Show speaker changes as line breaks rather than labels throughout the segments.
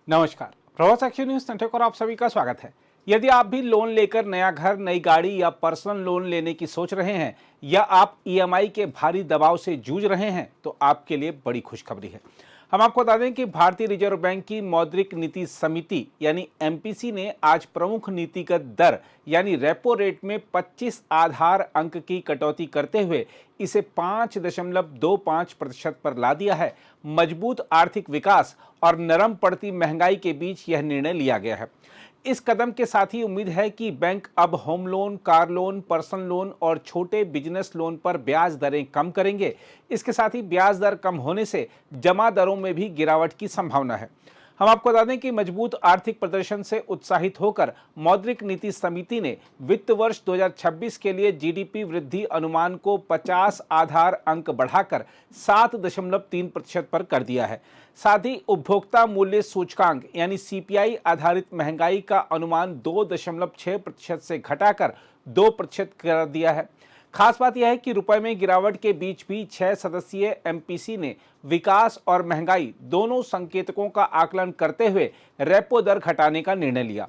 नमस्कार। प्रवास action news network और आप सभी का स्वागत है। यदि आप भी लोन लेकर नया घर, नई गाड़ी या पर्सनल लोन लेने की सोच रहे हैं या आप ईएमआई के भारी दबाव से जूझ रहे हैं तो आपके लिए बड़ी खुशखबरी है। हम आपको बता दें कि भारतीय रिजर्व बैंक की मौद्रिक नीति समिति यानी एमपीसी ने आज प्रमुख नीतिगत दर यानी रेपो रेट में 25 आधार अंक की कटौती करते हुए इसे 5.25% पर ला दिया है। मजबूत आर्थिक विकास और नरम पड़ती महंगाई के बीच यह निर्णय लिया गया है। इस कदम के साथ ही उम्मीद है कि बैंक अब home loan, car loan, personal loan और छोटे बिजनेस लोन पर ब्याज दरें कम करेंगे। इसके साथ ही ब्याज दर कम होने से जमा दरों में भी गिरावट की संभावना है। हम आपको बता दें कि मजबूत आर्थिक प्रदर्शन से उत्साहित होकर मौद्रिक नीति समिति ने वित्त वर्ष 2026 के लिए जीडीपी वृद्धि अनुमान को 50 आधार अंक बढ़ाकर 7.3% पर कर दिया है। साथ ही उपभोक्ता मूल्य सूचकांक यानी सीपीआई आधारित महंगाई का अनुमान 2.6% से घटाकर 2% कर दिया है। खास बात यह है कि रुपए में गिरावट के बीच भी 6 सदस्यीय एमपीसी ने विकास और महंगाई दोनों संकेतकों का आकलन करते हुए रेपो दर घटाने का निर्णय लिया।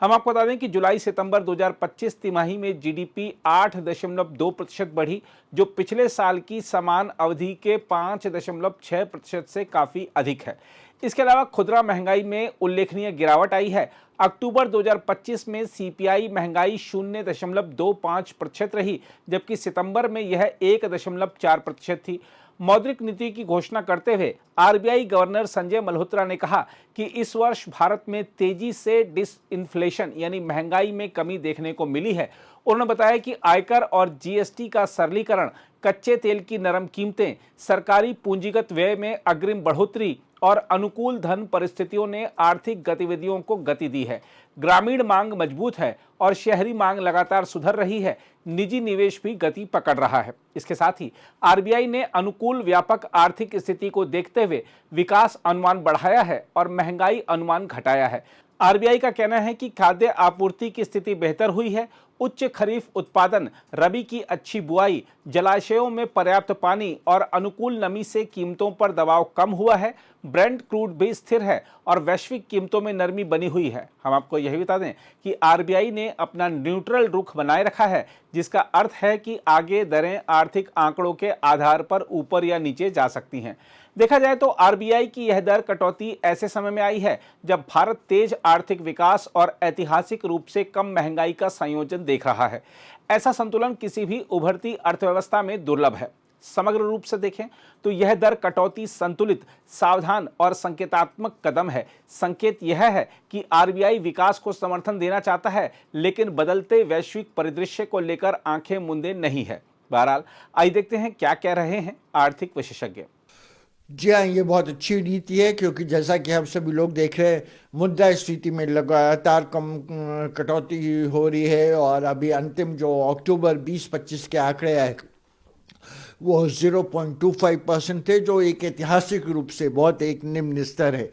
हम आपको बता दें कि जुलाई सितंबर 2025 तिमाही में जीडीपी 8.2% बढ़ी, जो पिछले साल की समान अवधि के 5.6% से काफी अधिक है। इसके अलावा खुदरा महंगाई में उल्लेखनीय गिरावट आई है। अक्टूबर 2025 में सीपीआई महंगाई 0.25% रही, जबकि सितंबर में यह 1.4% थी। मौद्रिक नीति की घोषणा करते हुए आरबीआई गवर्नर संजय मल्होत्रा ने कहा कि इस वर्ष भारत में तेजी से डिसइंफ्लेशन यानी महंगाई में कमी देखने को मिली है। उन्होंने बताया कि आयकर और जीएसटी का सरलीकरण, कच्चे तेल की नरम कीमतें, सरकारी पूंजीगत व्यय में अग्रिम बढ़ोतरी और अनुकूल धन परिस्थितियों ने आर्थिक गतिविधियों को गति दी है। ग्रामीण मांग मजबूत है और शहरी मांग लगातार सुधर रही है। निजी निवेश भी गति पकड़ रहा है। इसके साथ ही आरबीआई ने अनुकूल व्यापक आर्थिक स्थिति को देखते हुए विकास अनुमान बढ़ाया है और महंगाई अनुमान घटाया है। आरबीआई का कहना है कि खाद्य आपूर्ति की स्थिति बेहतर हुई है। उच्च खरीफ उत्पादन, रबी की अच्छी बुआई, जलाशयों में पर्याप्त पानी और अनुकूल नमी से कीमतों पर दबाव कम हुआ है। ब्रेंट क्रूड भी स्थिर है और वैश्विक कीमतों में नरमी बनी हुई है। हम आपको यह भी बता दें कि आरबीआई ने अपना न्यूट्रल रुख बनाए रखा है, जिसका अर्थ है कि आगे दरें आर्थिक आंकड़ों के आधार पर ऊपर या नीचे जा सकती हैं। देखा जाए तो आरबीआई की यह दर कटौती ऐसे समय में आई है जब भारत तेज आर्थिक विकास और ऐतिहासिक रूप से कम महंगाई का संयोजन देख रहा है। ऐसा संतुलन किसी भी उभरती अर्थव्यवस्था में दुर्लभ है। समग्र रूप से देखें तो यह दर कटौती संतुलित, सावधान और संकेतात्मक कदम है। संकेत यह है कि आरबीआई विकास को समर्थन देना चाहता है, लेकिन बदलते वैश्विक परिदृश्य को लेकर आंखें मूंदे नहीं है। बहरहाल आइए देखते हैं क्या कह रहे हैं आर्थिक विशेषज्ञ।
जी हाँ, ये बहुत अच्छी नीति है क्योंकि जैसा कि हम सभी लोग देख रहे हैं, मुद्रास्फीति में लगातार कम कटौती हो रही है और अभी अंतिम जो अक्टूबर 2025 के आंकड़े आए वो 0.25% थे, जो एक ऐतिहासिक रूप से बहुत एक निम्न स्तर है।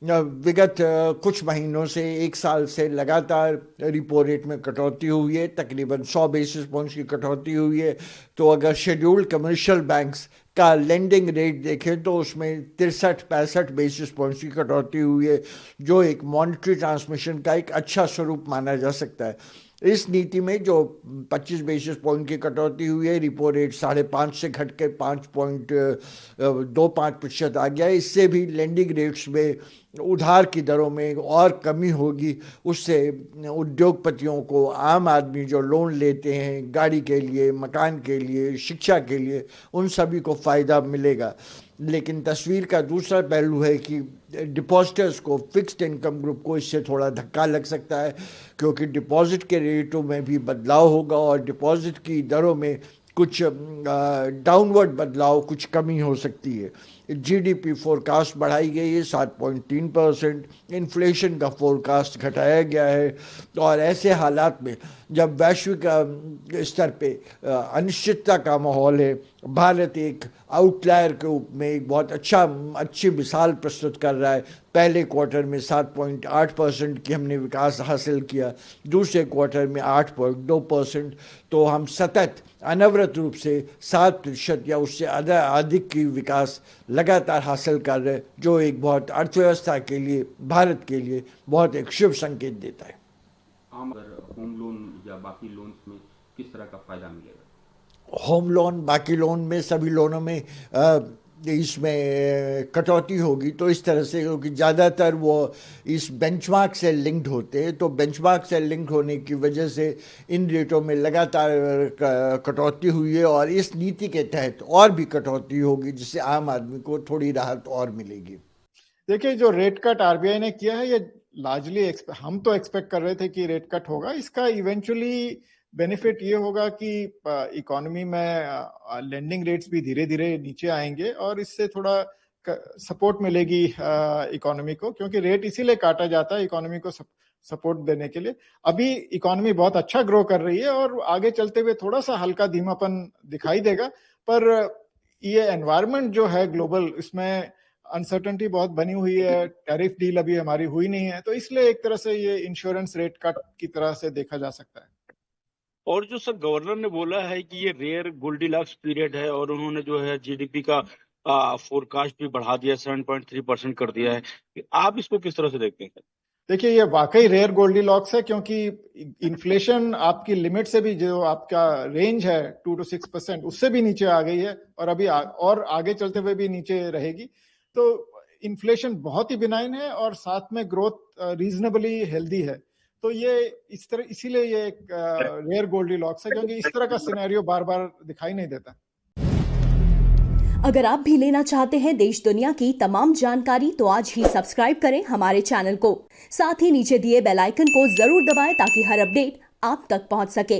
विगत कुछ महीनों से, एक साल से लगातार रिपो रेट में कटौती हुई है, तकरीबन 100 बेसिस पॉइंट्स की कटौती हुई है। तो अगर शेड्यूल्ड कमर्शियल बैंक्स का लेंडिंग रेट देखें तो उसमें 63-65 बेसिस पॉइंट्स की कटौती हुई है, जो एक मॉनेटरी ट्रांसमिशन का एक अच्छा स्वरूप माना जा सकता है। इस नीति में जो 25 बेसिस पॉइंट की कटौती हुई है, रिपो रेट 5.5 से घट के 5.25% आ गया है। इससे भी लेंडिंग रेट्स में, उधार की दरों में और कमी होगी। उससे उद्योगपतियों को, आम आदमी जो लोन लेते हैं गाड़ी के लिए, मकान के लिए, शिक्षा के लिए, उन सभी को फ़ायदा मिलेगा। लेकिन तस्वीर का दूसरा पहलू है कि डिपॉजिटर्स को, फिक्स्ड इनकम ग्रुप को इससे थोड़ा धक्का लग सकता है, क्योंकि डिपॉजिट के रेटों में भी बदलाव होगा और डिपॉजिट की दरों में कुछ डाउनवर्ड बदलाव, कुछ कमी हो सकती है। जीडीपी फोरकास्ट बढ़ाई गई है 7.3%, इन्फ्लेशन का फोरकास्ट घटाया गया है। और ऐसे हालात में जब वैश्विक स्तर पे अनिश्चितता का माहौल है, भारत एक आउटलायर के रूप में एक बहुत अच्छी मिसाल प्रस्तुत कर रहा है। पहले क्वार्टर में 7.8% की हमने विकास हासिल किया, दूसरे क्वार्टर में 8.2%। तो हम सतत अनवरत रूप से 7% या उससे अधिक की विकास लगातार हासिल कर रहे हैं, जो एक बहुत अर्थव्यवस्था के लिए, भारत के लिए बहुत एक शुभ संकेत देता है।
आम अगर होम लोन या बाकी लोन्स में किस तरह का फायदा मिलेगा?
होम लोन, बाकी लोन में, सभी लोनों में इसमें कटौती होगी, तो इस तरह से, क्योंकि ज़्यादातर वो इस बेंचमार्क से लिंक्ड होते हैं, तो बेंचमार्क से लिंक्ड होने की वजह से इन रेटों में लगातार कटौती हुई है और इस नीति के तहत और भी कटौती होगी, जिससे आम आदमी को थोड़ी राहत और मिलेगी।
देखिए, जो रेट कट आरबीआई ने किया है, ये लार्जली हम तो एक्सपेक्ट कर रहे थे कि रेट कट होगा। इसका इवेंचुअली बेनिफिट ये होगा कि इकोनॉमी में लेंडिंग रेट्स भी धीरे धीरे नीचे आएंगे और इससे थोड़ा सपोर्ट मिलेगी इकोनॉमी को, क्योंकि रेट इसीलिए काटा जाता है इकोनॉमी को सपोर्ट देने के लिए। अभी इकोनॉमी बहुत अच्छा ग्रो कर रही है और आगे चलते हुए थोड़ा सा हल्का धीमापन दिखाई देगा, पर ये एनवायरनमेंट जो है ग्लोबल, इसमें अनसर्टेनिटी बहुत बनी हुई है, टैरिफ डील अभी हमारी हुई नहीं है, तो इसलिए एक तरह से ये इंश्योरेंस रेट कट की तरह से देखा जा सकता है।
और जो सर गवर्नर ने बोला है कि ये रेयर गोल्डीलॉक्स पीरियड है और उन्होंने जो है जीडीपी का फोरकास्ट भी बढ़ा दिया, 7.3% कर दिया है, आप इसको किस तरह से देखते हैं?
देखिए, ये वाकई रेयर गोल्डीलॉक्स है, क्योंकि इन्फ्लेशन आपकी लिमिट से भी, जो आपका रेंज है 2 to 6%, उससे भी नीचे आ गई है और अभी और आगे चलते हुए भी नीचे रहेगी। तो इन्फ्लेशन बहुत ही बिनाइन है और साथ में ग्रोथ रीजनेबली हेल्दी है। तो ये इस तरह, इसीलिए ये एक रेयर गोल्डीलॉक्स है, क्योंकि इस तरह का सिनेरियो बार बार दिखाई नहीं देता।
अगर आप भी लेना चाहते हैं देश दुनिया की तमाम जानकारी, तो आज ही सब्सक्राइब करें हमारे चैनल को। साथ ही नीचे दिए बेल आइकन को जरूर दबाएं ताकि हर अपडेट आप तक पहुंच सके।